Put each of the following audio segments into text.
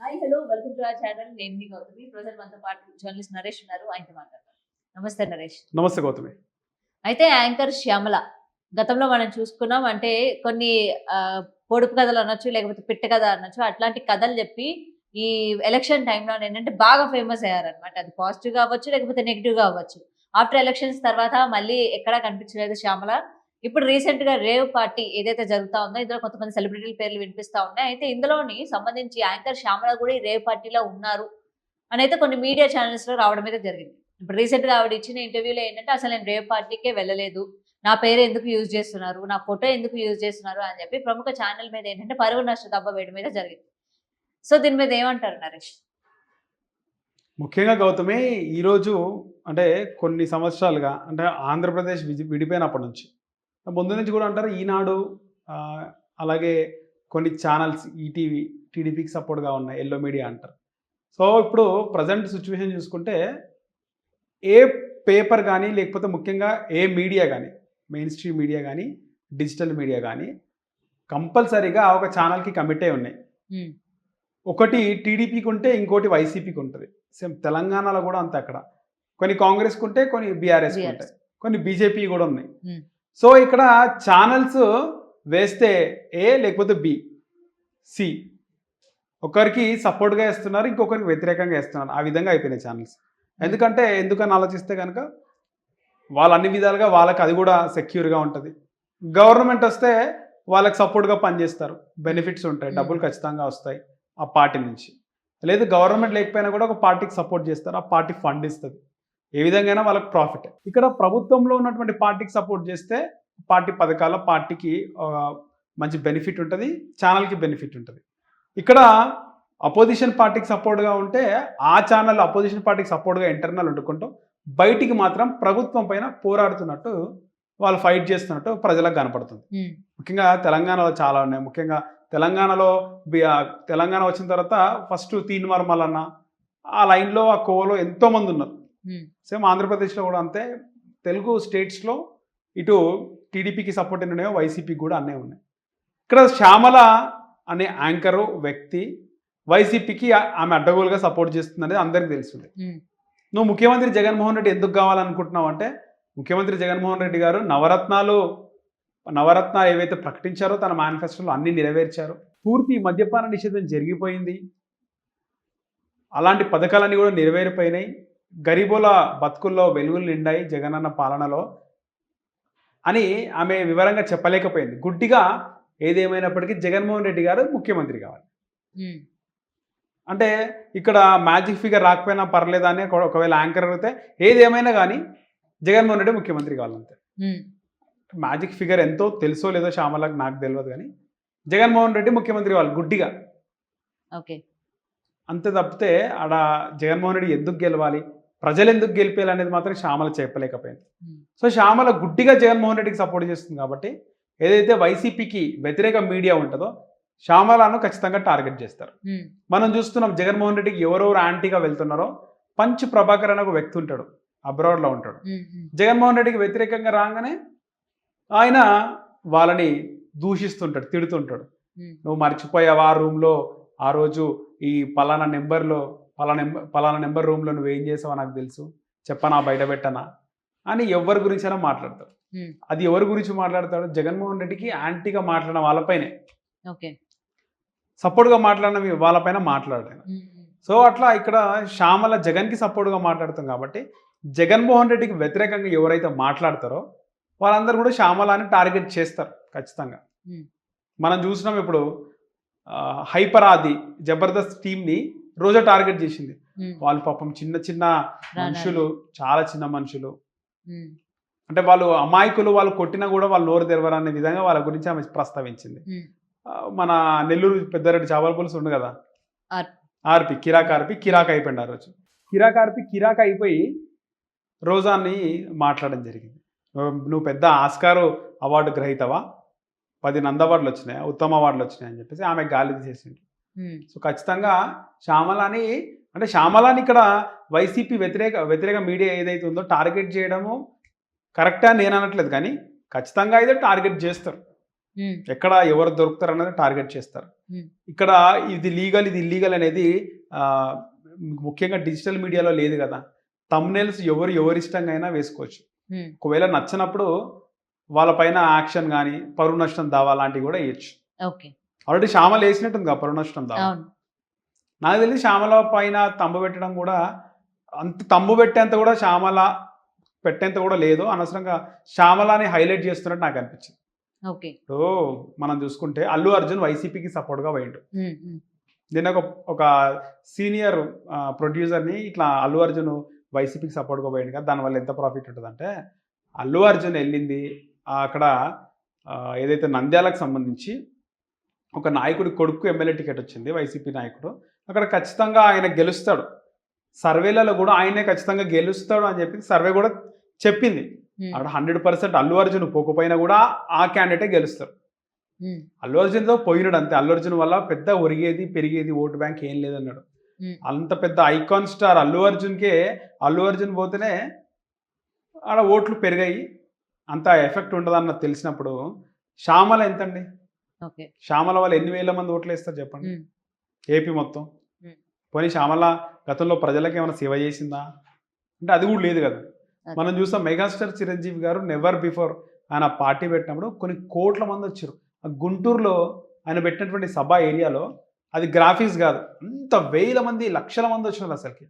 Hi hello welcome to our channel. నేను మీ Gautami. Present మనతో పాటు జర్నలిస్ట్ నరేష్ ఉన్నారు. ఆయనతో మాట్లాడతాం. నమస్తే నరేష్. నమస్తే గౌతమి. అయితే యాంకర్ శ్యామల గతంలో మనం చూసుకున్నాం. అంటే కొన్ని పొడుపు కథలు అనొచ్చు, లేకపోతే పిట్ట కథ అనొచ్చు. అట్లాంటి కథలు చెప్పి ఈ ఎలక్షన్ టైంలో ఏంటంటే బాగా ఫేమస్ అయ్యారనమాట. అది పాజిటివ్‌గా అవ్వచ్చు, లేకపోతే నెగెటివ్‌గా అవ్వచ్చు. ఆఫ్టర్ ఎలక్షన్స్ తర్వాత మళ్ళీ ఎక్కడా కనిపించలేదు శ్యామల. ఇప్పుడు రీసెంట్‌గా రేవ్ పార్టీ ఏదైతే జరుగుతా ఉందో, ఇందులో కొంతమంది సెలబ్రిటీల పేర్లు వినిపిస్తా ఉన్నాయి. అయితే ఇందులోని సంబంధించి యాంకర్ శ్యామల కూడా ఈ రేవ్ పార్టీలో ఉన్నారు అనైతే కొన్ని మీడియా ఛానెల్స్‌లో రావడం అయితే జరిగింది. ఇప్పుడు రీసెంట్‌గా ఆవిడ ఇచ్చిన ఇంటర్వ్యూలో ఏంటంటే, అసలు నేను రేవ్ పార్టీకే వెళ్ళలేదు. నా పేరు ఎందుకు యూజ్ చేస్తున్నారు? నా ఫోటో ఎందుకు యూజ్ చేస్తున్నారు? అని చెప్పి ప్రముఖ ఛానెల్ మీద ఏంటంటే పరువు నష్ట దెబ్బ వేయడం మీద జరిగింది. సో దీని మీద ఏమంటారు నరేష్? ముఖ్యంగా గౌతమి ఈరోజు అంటే కొన్ని సంవత్సరాలుగా అంటే ఆంధ్రప్రదేశ్ విడిపోయినప్పటి నుంచి ముందు నుంచి కూడా అంటారు ఈనాడు ఆహ్, అలాగే కొన్ని ఛానల్స్ ఈటీవీ, టీడీపీకి సపోర్ట్‌గా ఉన్నాయి. యెల్లో మీడియా అంటారు. సో ఇప్పుడు ప్రెజెంట్ సిట్యుయేషన్ చూసుకుంటే ఏ పేపర్ గానీ, లేకపోతే ముఖ్యంగా ఏ మీడియా గానీ, మెయిన్ స్ట్రీమ్ మీడియా గానీ, డిజిటల్ మీడియా గానీ కంపల్సరీగా ఒక ఛానల్‌కి కమిట్ అయ్యి ఉన్నాయి. హ్మ్. ఒకటి టీడీపీకి ఉంటే ఇంకోటి వైసీపీకి ఉంటది. సేమ్ తెలంగాణలో కూడా అంతే అక్కడ. కొన్ని కాంగ్రెస్‌కి ఉంటాయి, కొన్ని బీఆర్ఎస్‌కి ఉంటాయి. కొన్ని బీజేపీ కూడా ఉన్నాయి. హ్మ్. సో ఇక్కడ ఛానల్స్ వేస్తే ఏ లేకపోతే బి, సి ఒకరికి సపోర్ట్‌గా ఇస్తున్నారు, ఇంకొకరికి వ్యతిరేకంగా ఇస్తున్నారు. ఆ విధంగా అయిపోయినాయి ఛానల్స్. ఎందుకని ఆలోచిస్తే గనక వాళ్ళు అన్ని విధాలుగా వాళ్ళకి అది కూడా సెక్యూర్‌గా ఉంటది. గవర్నమెంట్ వస్తే వాళ్ళకి సపోర్ట్‌గా పనిచేస్తారు. బెనిఫిట్స్ ఉంటాయి. డబ్బులు ఖచ్చితంగా వస్తాయి ఆ పార్టీ నుంచి. లేదు గవర్నమెంట్ లేకపోయినా కూడా ఒక పార్టీకి సపోర్ట్ చేస్తారు. ఆ పార్టీ ఫండ్ ఇస్తది. ఏ విధంగానైనా వాళ్ళకి ప్రాఫిటే. ఇక్కడ ప్రభుత్వంలో ఉన్నటువంటి పార్టీకి సపోర్ట్ చేస్తే పార్టీ పథకాల పార్టీకి మంచి బెనిఫిట్ ఉంటది. ఛానల్‌కి బెనిఫిట్ ఉంటది. ఇక్కడ అపోజిషన్ పార్టీకి సపోర్ట్‌గా ఉంటే ఆ ఛానల్ అపోజిషన్ పార్టీకి సపోర్ట్‌గా ఇంటర్నల్ వండుకుంటాం. బయటికి మాత్రం ప్రభుత్వం పైన పోరాడుతున్నట్టు వాళ్ళు ఫైట్ చేస్తున్నట్టు ప్రజలకు కనపడుతుంది. ముఖ్యంగా తెలంగాణలో చాలా ఉన్నాయి. ముఖ్యంగా తెలంగాణలో తెలంగాణ వచ్చిన తర్వాత ఫస్ట్ తీన్మార్ మల్లన్న ఆ లైన్‌లో ఆ కోవలో ఎంతోమంది ఉన్నారు. సేమ్ ఆంధ్రప్రదేశ్‌లో కూడా అంతే. తెలుగు స్టేట్స్‌లో ఇటు టీడీపీకి సపోర్ట్ ఎన్ని ఉన్నాయో వైసీపీకి కూడా అన్నీ ఉన్నాయి. ఇక్కడ శ్యామల అనే యాంకరు వ్యక్తి వైసీపీకి ఆమె అడ్డగోలుగా సపోర్ట్ చేస్తుందనేది అందరికీ తెలుస్తుంది. నువ్వు ముఖ్యమంత్రి జగన్మోహన్ రెడ్డి ఎందుకు కావాలనుకుంటున్నావు అంటే, ముఖ్యమంత్రి జగన్మోహన్ రెడ్డి గారు నవరత్నాలు ఏవైతే ప్రకటించారో తన మేనిఫెస్టోలో అన్ని నెరవేర్చారు. పూర్తి మద్యపాన నిషేధం జరిగిపోయింది. అలాంటి పథకాలన్నీ కూడా నెరవేరిపోయినాయి. గరీబుల బతుకుల్లో వెలుగులు నిండాయి జగనన్న పాలనలో అని ఆమె వివరంగా చెప్పలేకపోయింది. గుడ్డిగా ఏదేమైనప్పటికీ జగన్మోహన్ రెడ్డి గారు ముఖ్యమంత్రి కావాలి. అంటే ఇక్కడ మ్యాజిక్ ఫిగర్ రాకపోయినా పర్లేదని ఒకవేళ యాంకర్ అడిగితే ఏదేమైనా కానీ జగన్మోహన్ రెడ్డి ముఖ్యమంత్రి కావాలంతే. మ్యాజిక్ ఫిగర్ ఎంతో తెలుసో లేదో శ్యామలకు నాకు తెలియదు కానీ జగన్మోహన్ రెడ్డి ముఖ్యమంత్రి కావాలి గుడ్డిగా. ఓకే. అంతే తప్పితే ఆడ జగన్మోహన్ రెడ్డి ఎందుకు గెలవాలి, ప్రజలు ఎందుకు గెలిపేయాలి అనేది మాత్రం శ్యామల చెప్పలేకపోయింది. సో శ్యామల గుడ్డిగా జగన్మోహన్ రెడ్డికి సపోర్ట్ చేస్తుంది కాబట్టి ఏదైతే వైసీపీకి వ్యతిరేక మీడియా ఉంటుందో శ్యామలను ఖచ్చితంగా టార్గెట్ చేస్తారు. మనం చూస్తున్నాం జగన్మోహన్ రెడ్డికి ఎవరెవరు యాంటీగా వెళ్తున్నారో పంచ్ ప్రభాకర్ అనే ఒక వ్యక్తి ఉంటాడు, అబ్రాడ్లో ఉంటాడు. జగన్మోహన్ రెడ్డికి వ్యతిరేకంగా రాగానే ఆయన వాళ్ళని దూషిస్తుంటాడు, తిడుతుంటాడు. నువ్వు మర్చిపోయావా ఆ రూమ్లో ఆ రోజు ఈ పలానా నెంబర్ రూమ్లో నువ్వు ఏం చేసావో నాకు తెలుసు, చెప్పనా బయట పెట్టనా అని ఎవరి గురించైనా మాట్లాడతాడు. అది ఎవరి గురించి మాట్లాడతాడు? జగన్మోహన్ రెడ్డికి యాంటీగా మాట్లాడిన వాళ్ళపైనే, సపోర్ట్గా మాట్లాడిన వాళ్ళపైన మాట్లాడాను. సో అట్లా ఇక్కడ శ్యామల జగన్కి సపోర్ట్గా మాట్లాడుతాం కాబట్టి జగన్మోహన్ రెడ్డికి వ్యతిరేకంగా ఎవరైతే మాట్లాడతారో వాళ్ళందరూ కూడా శ్యామలాని టార్గెట్ చేస్తారు ఖచ్చితంగా. మనం చూసినాం ఇప్పుడు హైపర్ ఆది జబర్దస్త్ టీంని రోజా టార్గెట్ చేసింది. వాళ్ళు పాపం చిన్న చిన్న మనుషులు, చాలా చిన్న మనుషులు, అంటే వాళ్ళు అమాయకులు, వాళ్ళు కొట్టినా కూడా వాళ్ళు నోరు తెరవరనే విధంగా వాళ్ళ గురించి ఆమె ప్రస్తావించింది. మన నెల్లూరు పెద్దారెడ్డి చేపల పులుసు ఉంది కదా, ఆర్పి కిరాక్ అయిపోయింది. ఆ రోజు కిరాక్ అయిపోయి రోజాని మాట్లాడడం జరిగింది. నువ్వు పెద్ద ఆస్కార్ అవార్డు గ్రహీతవా, 10 నంది అవార్డులు వచ్చినాయి, ఉత్తమ అవార్డులు వచ్చినాయి అని చెప్పేసి ఆమె గాలి తీసేసింది. సో ఖచ్చితంగా శ్యామలాని ఇక్కడ వైసీపీ వ్యతిరేక మీడియా ఏదైతే ఉందో టార్గెట్ చేయడము కరెక్టా నేను అనట్లేదు, కానీ ఖచ్చితంగా అయితే టార్గెట్ చేస్తారు. ఎక్కడ ఎవరు దొరుకుతారు అనేది టార్గెట్ చేస్తారు. ఇక్కడ ఇది లీగల్ ఇది ఇల్లీగల్ అనేది ముఖ్యంగా డిజిటల్ మీడియాలో లేదు కదా. థంబ్నెయిల్స్ ఎవరి ఇష్టంగా అయినా వేసుకోవచ్చు. ఒకవేళ నచ్చినప్పుడు వాళ్ళపైన యాక్షన్ కానీ పరువు నష్టం దావా లాంటివి కూడా వేయచ్చు. ఆల్రెడీ శ్యామల వేసినట్టుంది కదా పరువు నష్టం దావా. నాకు తెలిసి శ్యామల పైన తంబు పెట్టడం కూడా అంత తంబు పెట్టేంత కూడా శ్యామల పెట్టేంత కూడా లేదు. అనవసరంగా శ్యామలని హైలైట్ చేస్తున్నట్టు నాకు అనిపించింది. ఇప్పుడు మనం చూసుకుంటే అల్లు అర్జున్ వైసీపీకి సపోర్ట్గా పోయిండు. దీని ఒక సీనియర్ ప్రొడ్యూసర్ని ఇట్లా అల్లు అర్జున్ వైసీపీకి సపోర్ట్గా పోయింది కదా, దానివల్ల ఎంత ప్రాఫిట్ ఉంటుందంటే అల్లు అర్జున్ వెళ్ళింది అక్కడ ఏదైతే నంద్యాలకు సంబంధించి ఒక నాయకుడి కొడుకు ఎమ్మెల్యే టికెట్ వచ్చింది, వైసీపీ నాయకుడు. అక్కడ ఖచ్చితంగా ఆయన గెలుస్తాడు, సర్వేలలో కూడా ఆయనే ఖచ్చితంగా గెలుస్తాడు అని చెప్పి సర్వే కూడా చెప్పింది. అక్కడ 100% అల్లు అర్జున్ పోకపోయినా కూడా ఆ క్యాండిడేటే గెలుస్తారు. అల్లు అర్జున్తో పోయినాడు అంతే. అల్లు అర్జున్ వల్ల పెద్ద ఒరిగేది పెరిగేది ఓటు బ్యాంక్ ఏం లేదన్నాడు. అంత పెద్ద ఐకాన్ స్టార్ అల్లు అర్జున్ పోతేనే ఆడ ఓట్లు పెరిగాయి, అంత ఎఫెక్ట్ ఉండదన్న తెలిసినప్పుడు శ్యామల ఎంతండి? శ్యామల వాళ్ళు 8,000 మంది ఓట్లు వేస్తారు చెప్పండి ఏపీ మొత్తం. పోనీ శ్యామల గతంలో ప్రజలకు ఏమైనా సేవ చేసిందా అంటే అది కూడా లేదు కదా. మనం చూసాం మెగాస్టార్ చిరంజీవి గారు నెవర్ బిఫోర్ ఆయన పార్టీ పెట్టినప్పుడు కొన్ని కోట్ల మంది వచ్చారు. గుంటూరులో ఆయన పెట్టినటువంటి సభ ఏరియాలో అది గ్రాఫిక్స్ కాదు, అంత వేల మంది లక్షల మంది వచ్చినారు. అసలుకి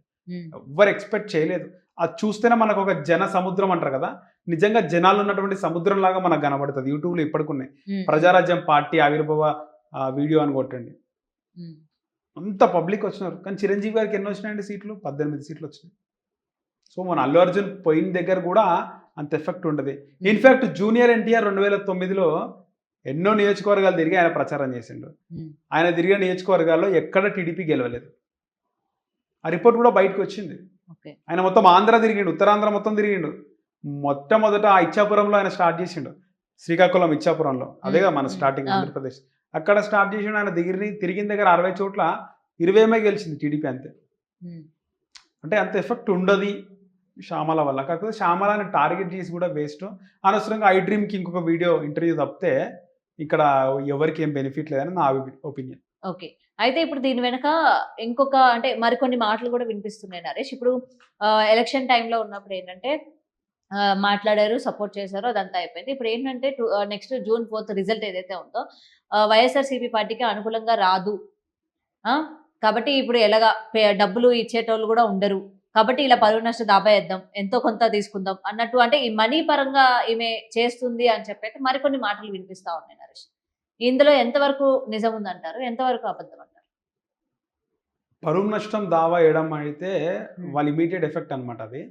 ఎవ్వరు ఎక్స్పెక్ట్ చేయలేదు. అది చూస్తేనే మనకు ఒక జన సముద్రం అంటారు కదా, నిజంగా జనాలు ఉన్నటువంటి సముద్రం లాగా మనకు కనబడుతుంది. యూట్యూబ్లో ఇప్పటికున్నాయి ప్రజారాజ్యం పార్టీ ఆవిర్భావ వీడియో అని కొట్టండి, అంత పబ్లిక్ వచ్చినారు. కానీ చిరంజీవి గారికి ఎన్ని వచ్చినాయండి సీట్లు? 18 సీట్లు వచ్చినాయి. సో మన అల్లు అర్జున్ పోయిన దగ్గర కూడా అంత ఎఫెక్ట్ ఉండదు. ఇన్ఫ్యాక్ట్ జూనియర్ ఎన్టీఆర్ 2009లో ఎన్నో నియోజకవర్గాలు తిరిగి ఆయన ప్రచారం చేసిండు. ఆయన తిరిగిన నియోజకవర్గాల్లో ఎక్కడ టీడీపీ గెలవలేదు. ఆ రిపోర్ట్ కూడా బయటకు వచ్చింది. ఆయన మొత్తం ఆంధ్ర తిరిగిండు, ఉత్తరాంధ్ర మొత్తం తిరిగిండు. మొట్టమొదట ఆ ఇచ్చాపురంలో ఆయన స్టార్ట్ చేసిండు, శ్రీకాకుళం ఇచ్చాపురంలో, అదేగా మన స్టార్టింగ్ ఆంధ్రప్రదేశ్. అక్కడ స్టార్ట్ చేసిండు. ఆయన తిరిగిన దగ్గర 60 చోట్ల 20 గెలిచింది టీడీపీ అంతే. అంటే అంత ఎఫెక్ట్ ఉండదు శ్యామల వల్ల. కాకపోతే శ్యామలని టార్గెట్ చేసి కూడా వేస్ట్. అనవసరంగా ఐ డ్రీమ్కి ఇంకొక వీడియో ఇంటర్వ్యూ తప్పితే ఇక్కడ ఎవరికి ఏం బెనిఫిట్ లేదని నా ఒపీనియన్. ఓకే, అయితే ఇప్పుడు దీని వెనక ఇంకొక అంటే మరికొన్ని మాటలు కూడా వినిపిస్తున్నాయి నరేష్. ఇప్పుడు ఎలక్షన్ టైంలో ఉన్నప్పుడు ఏంటంటే మాట్లాడారు, సపోర్ట్ చేశారు, అదంతా అయిపోయింది. ఇప్పుడు ఏంటంటే నెక్స్ట్ June 4th రిజల్ట్ ఏదైతే ఉందో వైఎస్ఆర్సీపీ పార్టీకి అనుకూలంగా రాదు కాబట్టి ఇప్పుడు ఎలాగా డబ్బులు ఇచ్చేటోళ్ళు కూడా ఉండరు కాబట్టి ఇలా పరువు నష్ట దాబా వేద్దాం, ఎంతో కొంత తీసుకుందాం అన్నట్టు, అంటే ఈ మనీ పరంగా ఈమె చేస్తుంది అని చెప్పి మరికొన్ని మాటలు వినిపిస్తా ఉన్నాయి నరేష్. ఇందులో ఎంతవరకు నిజం ఉందంటారు, ఎంతవరకు అబద్ధం అంటారు? పరువు నష్టం దావా వేయడం అయితే వాళ్ళ ఇమీడియట్ ఎఫెక్ట్ అనమాట. అది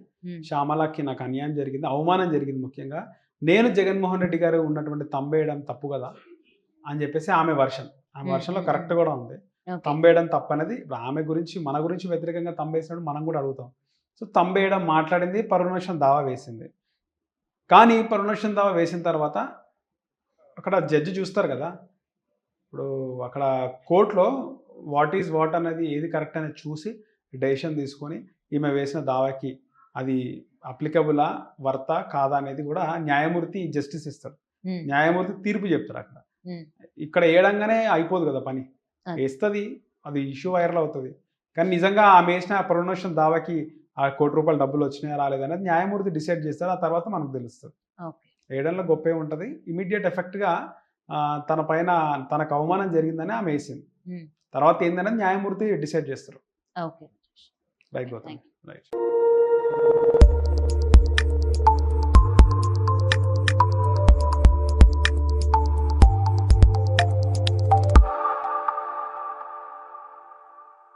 శ్యామలకి నాకు అన్యాయం జరిగింది, అవమానం జరిగింది. ముఖ్యంగా నేను జగన్మోహన్ రెడ్డి గారు ఉన్నటువంటి తంబేయడం తప్పు కదా అని చెప్పేసి ఆమె వర్షన్లో కరెక్ట్ కూడా ఉంది. తంబేయడం తప్పు అనేది ఆమె గురించి మన గురించి వ్యతిరేకంగా తంబేసినట్టు మనం కూడా అడుగుతాం. సో తంబేయడం మాట్లాడింది, పరువు నష్టం దావా వేసింది. కానీ పరువు నష్టం దావా వేసిన తర్వాత అక్కడ జడ్జి చూస్తారు కదా, ఇప్పుడు అక్కడ కోర్టులో వాట్ ఈజ్ వాట్ అనేది ఏది కరెక్ట్ అనేది చూసి డెసిషన్ తీసుకొని ఈమె వేసిన దావాకి అది అప్లికబులా వర్తా కాదా అనేది కూడా న్యాయమూర్తి జస్టిస్ ఇస్తాడు. న్యాయమూర్తి తీర్పు చెప్తారు. అక్కడ ఇక్కడ వేయడంగానే అయిపోదు కదా పని, వేస్తుంది, అది ఇష్యూ వైరల్ అవుతుంది. కానీ నిజంగా ఆమె వేసిన పరువు నష్టం దావాకి ఆ ₹1 కోటి డబ్బులు వచ్చినాయా రాలేదనేది న్యాయమూర్తి డిసైడ్ చేస్తారు. ఆ తర్వాత మనకు తెలుస్తుంది. వేయడంలో గొప్పే ఉంటుంది. ఇమీడియట్ ఎఫెక్ట్గా తన పైన తనకు అవమానం జరిగిందని ఆమె వేసింది. తర్వాత ఏందనేది న్యాయమూర్తి డిసైడ్ చేస్తారు. రైట్.